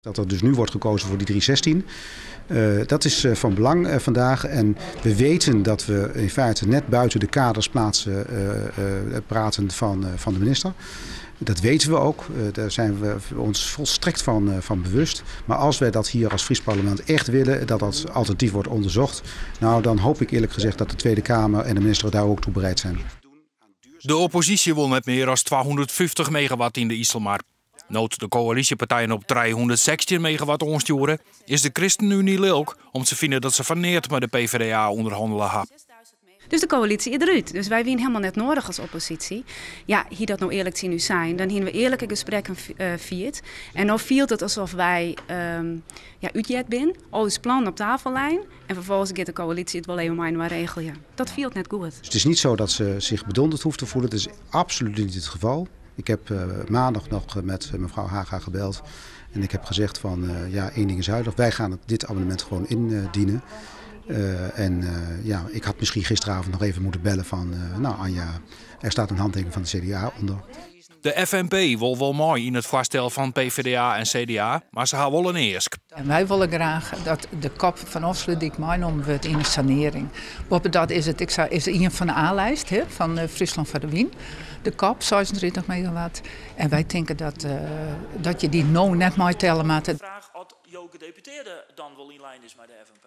Dat er dus nu wordt gekozen voor die 316, dat is van belang vandaag. En we weten dat we in feite net buiten de kaders praten van de minister. Dat weten we ook, daar zijn we ons volstrekt van bewust. Maar als wij dat hier als Fries parlement echt willen, dat dat alternatief wordt onderzocht, nou dan hoop ik eerlijk gezegd dat de Tweede Kamer en de minister daar ook toe bereid zijn. De oppositie wil net meer dan 250 megawatt in de IJsselmar. Nood de coalitiepartijen op 316 megawatt onsturen, is de ChristenUnie lilk om te vinden dat ze van neert met de PvdA onderhandelen had. Dus de coalitie is eruit. Dus wij zijn helemaal net nodig als oppositie. Ja, hier dat nou eerlijk zien nu zijn. Dan hebben we eerlijke gesprekken viert. En nou viel het alsof wij uitjet zijn, al is plan op tafel lijn. En vervolgens gaat de coalitie het wel even maar regelen. Dat viel net goed. Dus het is niet zo dat ze zich bedonderd hoeft te voelen. Dat is absoluut niet het geval. Ik heb maandag nog met mevrouw Haga gebeld. En ik heb gezegd van één ding is duidelijk. Wij gaan dit amendement gewoon indienen. Ik had misschien gisteravond nog even moeten bellen van Anja, er staat een handtekening van de CDA onder. De FNP wil wel mooi in het voorstel van PvdA en CDA, maar ze houden wel een eersk. En wij willen graag dat de kop van Oslo-Dik meegenomen wordt in een sanering. Dat is het, is een van de A-lijst van Friesland van de Wien. De kop, 36 megawatt. En wij denken dat je die nou net maar tellen moet. Vraag of Joke deputeerde dan wel in lijn is met de FNP.